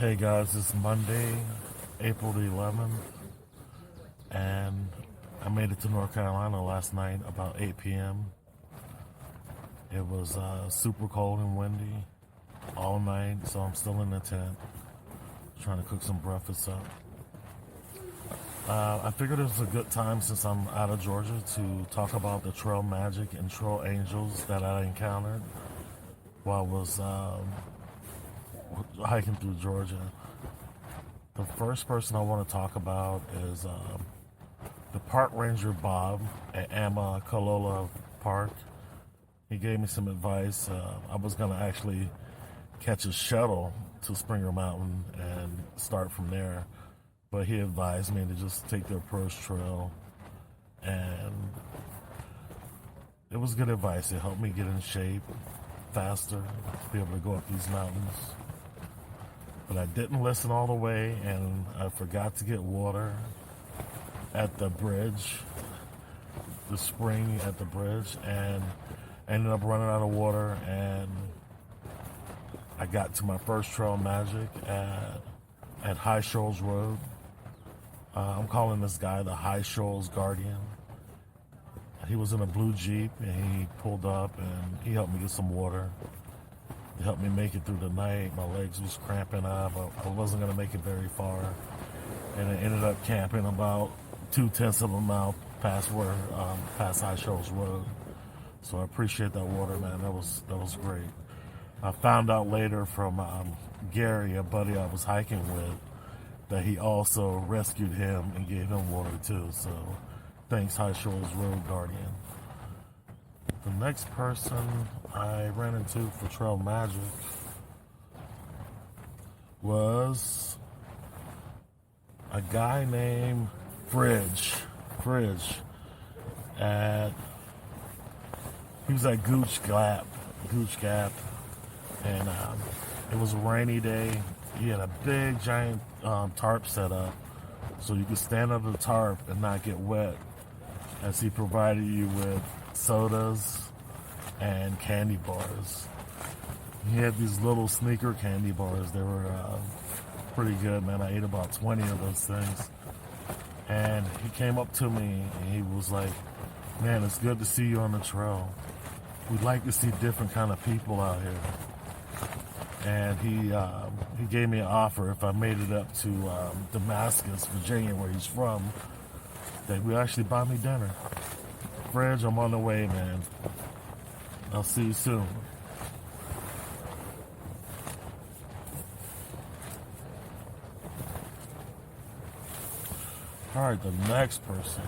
Hey guys, it's Monday, April the 11th, and I made it to North Carolina last night about 8 p.m. It was super cold and windy all night, so I'm still in the tent trying to cook some breakfast up. I figured it was a good time since I'm out of Georgia to talk about the trail magic and trail angels that I encountered while I was hiking through Georgia. The first person I want to talk about is the park ranger Bob at Amicalola Park. He gave me some advice. I was going to actually catch a shuttle to Springer Mountain and start from there, but he advised me to just take the approach trail, and it was good advice. It helped me get in shape faster to be able to go up these mountains. But I didn't listen all the way, and I forgot to get water at the bridge, the spring at the bridge, and I ended up running out of water, and I got to my first trail magic at High Shoals Road. I'm calling this guy the High Shoals Guardian. He was in a blue Jeep, and he pulled up, and he helped me get some water. It helped me make it through the night. My legs was cramping up. I wasn't going to make it very far. And I ended up camping about 2/10 of a mile past High Shoals Road. So I appreciate that water, man. That was great. I found out later from Gary, a buddy I was hiking with, that he also rescued him and gave him water too. So thanks, High Shoals Road Guardian. The next person I ran into for trail magic was a guy named Fridge. He was at Gooch Gap, and it was a rainy day. He had a big giant tarp set up so you could stand under the tarp and not get wet, as he provided you with sodas and candy bars. He had these little sneaker candy bars. They were pretty good, man. I ate about 20 of those things. And he came up to me and he was like, "Man, it's good to see you on the trail. We'd like to see different kind of people out here." And he gave me an offer if I made it up to Damascus, Virginia, where he's from, that he would actually buy me dinner. Fridge, I'm on the way, man. I'll see you soon. All right, the next person.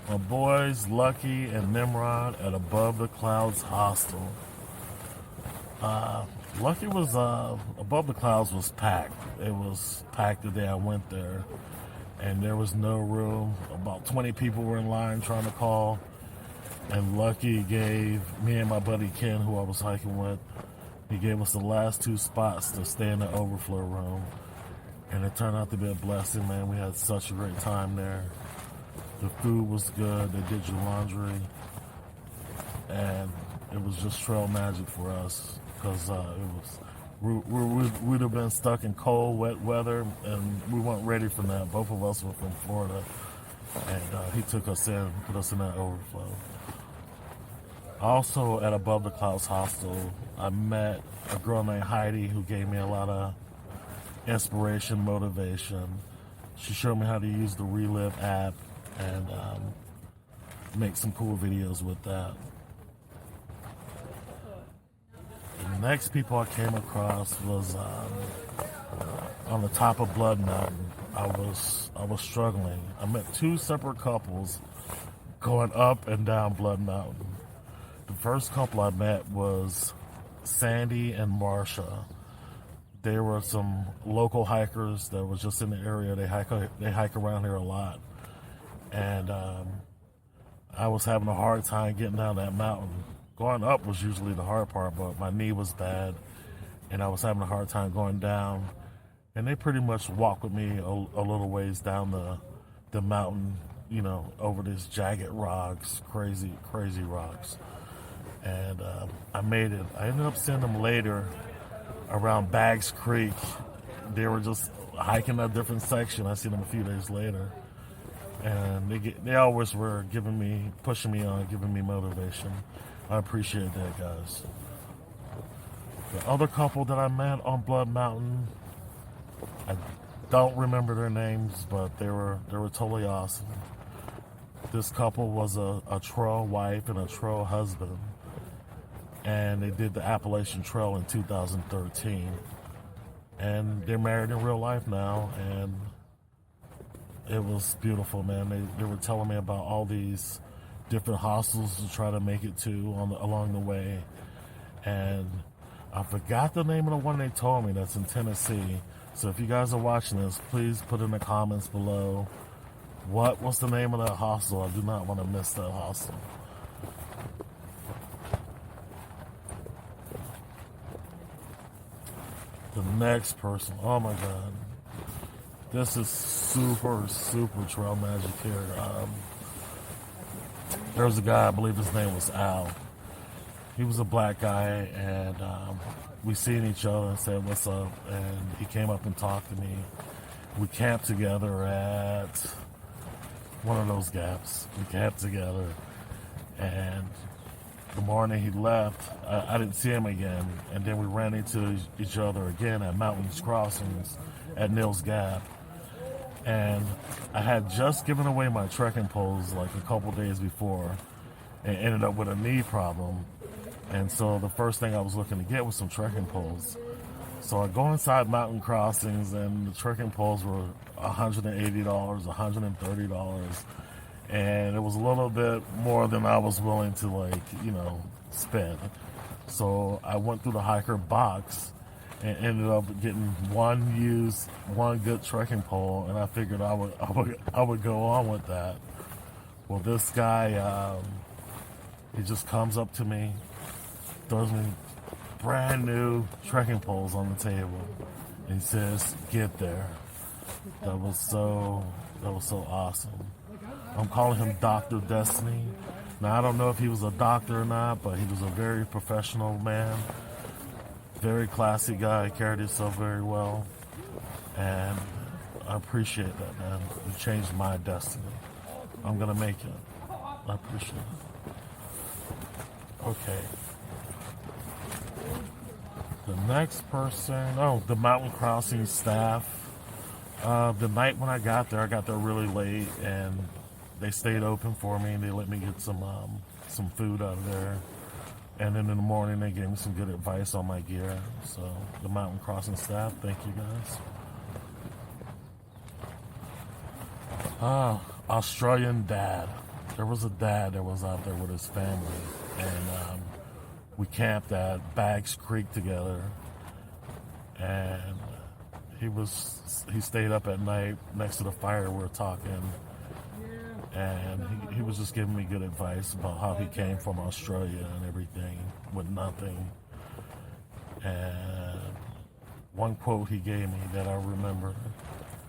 My boys, Lucky and Nimrod at Above the Clouds Hostel. Lucky was, Above the Clouds was packed. It was packed the day I went there, and there was no room. About 20 people were in line trying to call, and Lucky gave me and my buddy Ken, who I was hiking with, he gave us the last 2 spots to stay in the overflow room, and it turned out to be a blessing, man. We had such a great time there. The food was good. They did your laundry, and it was just trail magic for us, because we'd have been stuck in cold, wet weather, and we weren't ready for that. Both of us were from Florida, and he took us in, put us in that overflow. Also at Above the Clouds Hostel, I met a girl named Heidi who gave me a lot of inspiration, motivation. She showed me how to use the Relive app and make some cool videos with that. The next people I came across was on the top of Blood Mountain. I was struggling. I met 2 separate couples going up and down Blood Mountain. The first couple I met was Sandy and Marsha. They were some local hikers that was just in the area. They hike around here a lot, and I was having a hard time getting down that mountain. Going up was usually the hard part, but my knee was bad, and I was having a hard time going down. And they pretty much walked with me a little ways down the mountain, you know, over these jagged rocks, crazy rocks. And I made it. I ended up seeing them later around Baggs Creek. They were just hiking a different section. I seen them a few days later, and they always were pushing me on, giving me motivation. I appreciate that, guys. The other couple that I met on Blood Mountain, I don't remember their names, but they were totally awesome. This couple was a trail wife and a trail husband, and they did the Appalachian Trail in 2013. And they're married in real life now, and it was beautiful, man. They were telling me about all these different hostels to try to make it to along the way, and I forgot the name of the one they told me that's in Tennessee. So if you guys are watching this, please put in the comments below what's the name of that hostel. I do not want to miss that hostel. The next person, oh my god, this is super trail magic here. There was a guy, I believe his name was Al. He was a black guy, and we seen each other and said what's up, and he came up and talked to me. We camped together at one of those gaps. We camped together, and the morning he left, I didn't see him again, and then we ran into each other again at Mountains Crossings at Nils Gap. And I had just given away my trekking poles like a couple days before and ended up with a knee problem. And so the first thing I was looking to get was some trekking poles. So I go inside Mountain Crossings, and the trekking poles were $180, $130. And it was a little bit more than I was willing to spend. So I went through the hiker box and ended up getting one good trekking pole, and I figured I would go on with that. Well, this guy, he just comes up to me, throws me brand new trekking poles on the table, and he says, "Get there." That was so awesome. I'm calling him Dr. Destiny. Now, I don't know if he was a doctor or not, but he was a very professional man, very classy guy, carried himself very well, and I appreciate that, man. It changed my destiny. I'm gonna make it. I appreciate it. Okay. The next person, the Mountain Crossing staff. The night when I got there really late, and they stayed open for me, and they let me get some food out of there. And then in the morning, they gave me some good advice on my gear. So the Mountain Crossing staff, thank you guys. Australian dad. There was a dad that was out there with his family, and we camped at Baggs Creek together. And he stayed up at night next to the fire. We were talking, and he was just giving me good advice about how he came from Australia and everything with nothing. And one quote he gave me that I remember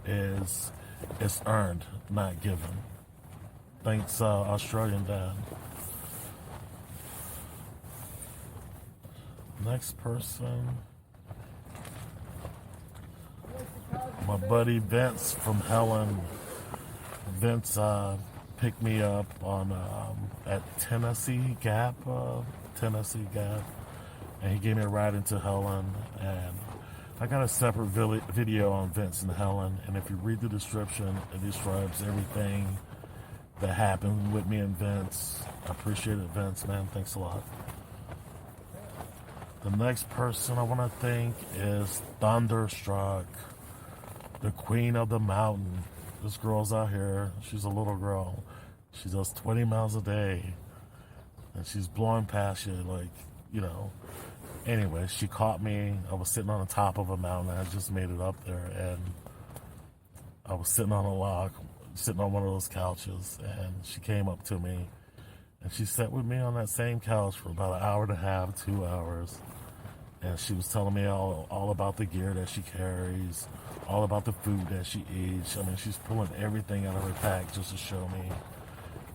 is, "It's earned, not given." Thanks, Australian dad. Next person, my buddy Vince from Helen. Vince picked me up on at Tennessee Gap, and he gave me a ride into Helen. And I got a separate video on Vince and Helen, and if you read the description, it describes everything that happened with me and Vince. I appreciate it, Vince, man. Thanks a lot. The next person I want to thank is Thunderstruck, the queen of the mountain. This girl's out here. She's a little girl. She does 20 miles a day, and she's blowing past you, Anyway, she caught me. I was sitting on the top of a mountain. I just made it up there, and I was sitting on a log, sitting on one of those couches, and she came up to me, and she sat with me on that same couch for about an hour and a half, 2 hours. And she was telling me all about the gear that she carries, all about the food that she eats. I mean, she's pulling everything out of her pack just to show me.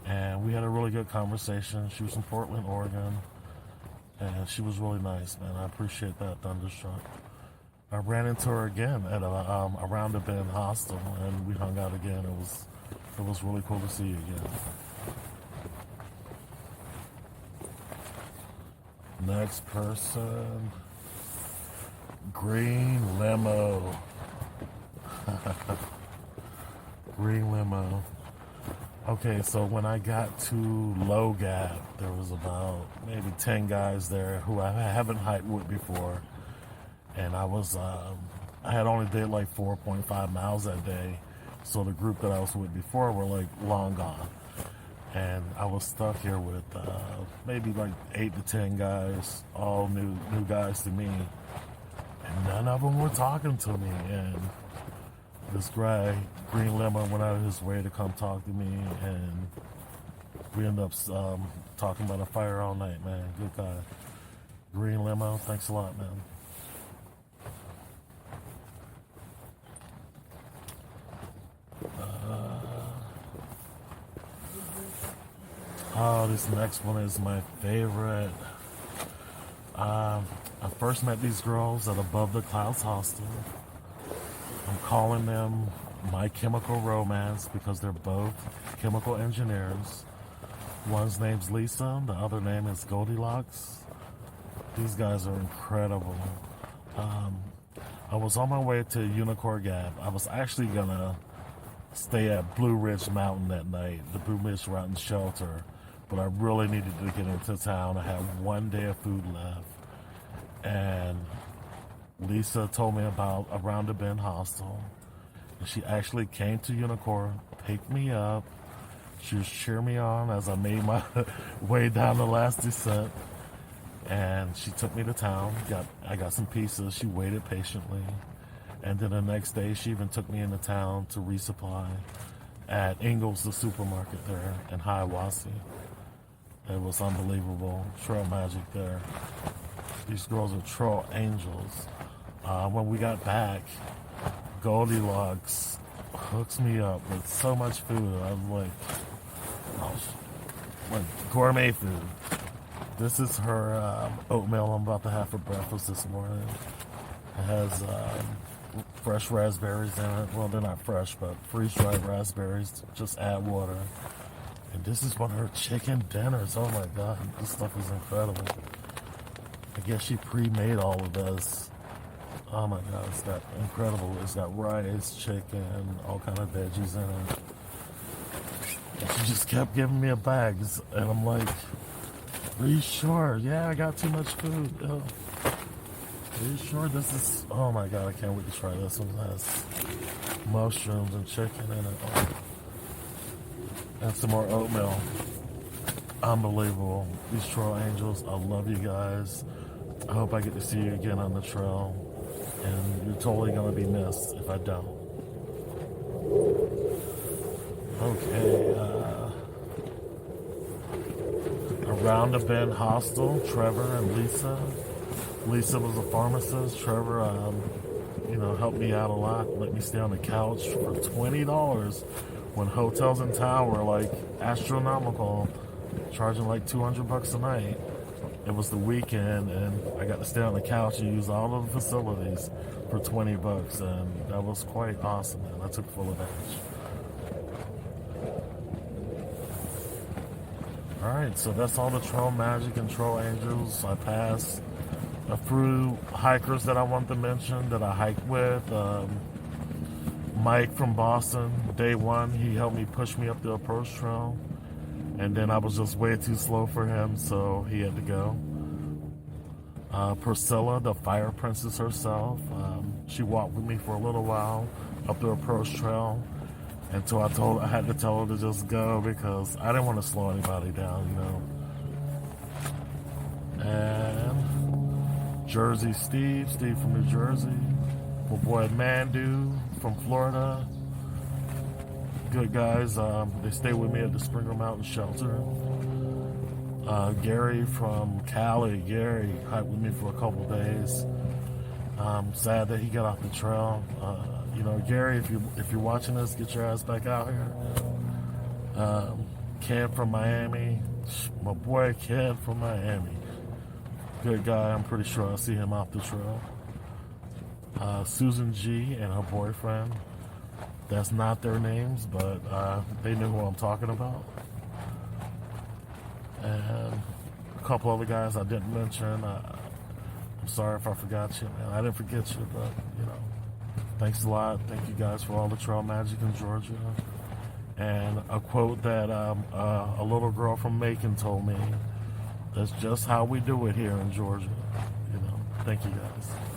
And we had a really good conversation. She was from Portland, Oregon. And she was really nice, man. I appreciate that, Thunderstruck. I ran into her again at around the Bend Hostel, and we hung out again. It was really cool to see you again. Next person, Green Limo. Green Limo. Okay, so when I got to Low Gap, there was about maybe 10 guys there who I haven't hiked with before. And I had only did like 4.5 miles that day. So the group that I was with before were like long gone. And I was stuck here with maybe like 8 to 10 guys, all new guys to me. And none of them were talking to me. And this guy, Green Limo, went out of his way to come talk to me, and we ended up talking about a fire all night, man. Good guy. Green Limo, thanks a lot, man. Oh, this next one is my favorite. I first met these girls at Above the Clouds Hostel. I'm calling them My Chemical Romance because they're both chemical engineers. One's name's Lisa, the other name is Goldilocks. These guys are incredible. I was on my way to Unicorn Gap. I was actually gonna stay at Blue Ridge Mountain that night, the Blue Ridge Mountain shelter, but I really needed to get into town. I had one day of food left, and Lisa told me about Around the Bend Hostel. And she actually came to Unicorn, picked me up. She was cheering me on as I made my way down the last descent. And she took me to town. I got some pieces. She waited patiently. And then the next day, she even took me into town to resupply at Ingles, the supermarket there in Hiawassee. It was unbelievable. Trail magic there. These girls are trail angels. When we got back, Goldilocks hooks me up with so much food. I'm like, oh, like gourmet food. This is her oatmeal I'm about to have for breakfast this morning. It has fresh raspberries in it. Well, they're not fresh, but freeze-dried raspberries. Just add water. And this is one of her chicken dinners. Oh my God, this stuff is incredible. I guess she pre-made all of this. Oh my God, it's got incredible. It's got rice, chicken, all kind of veggies in it. And she just kept giving me a bag, and I'm like, are you sure? Yeah, I got too much food. Oh. Are you sure this is... Oh my God, I can't wait to try this one. It has mushrooms and chicken in it. Oh. And some more oatmeal. Unbelievable. These trail angels, I love you guys. I hope I get to see you again on the trail. And you're totally going to be missed if I don't. Okay, Around the Bend Hostel, Trevor and Lisa. Lisa was a pharmacist. Trevor, helped me out a lot. Let me stay on the couch for $20 when hotels in town were like astronomical, charging like $200 a night. It was the weekend, and I got to stay on the couch and use all of the facilities for $20, and that was quite awesome. And I took full advantage. All right, so that's all the trail magic and trail angels. I passed a few hikers that I want to mention that I hiked with. Mike from Boston, day one, he helped me push me up the approach trail. And then I was just way too slow for him, so he had to go. Priscilla, the fire princess herself, she walked with me for a little while up the approach trail until I had to tell her to just go because I didn't want to slow anybody down, And Jersey Steve from New Jersey, my boy Mandu from Florida. Good guys. They stay with me at the Springer Mountain Shelter. Gary from Cali. Gary hiked with me for a couple days. Sad that he got off the trail. Gary, if you're watching this, get your ass back out here. Ken from Miami. My boy Ken from Miami. Good guy. I'm pretty sure I'll see him off the trail. Susan G and her boyfriend. That's not their names, but they knew who I'm talking about. And a couple other guys I didn't mention. I'm sorry if I forgot you, man. I didn't forget you, but, thanks a lot. Thank you guys for all the trail magic in Georgia. And a quote that a little girl from Macon told me, that's just how we do it here in Georgia. Thank you guys.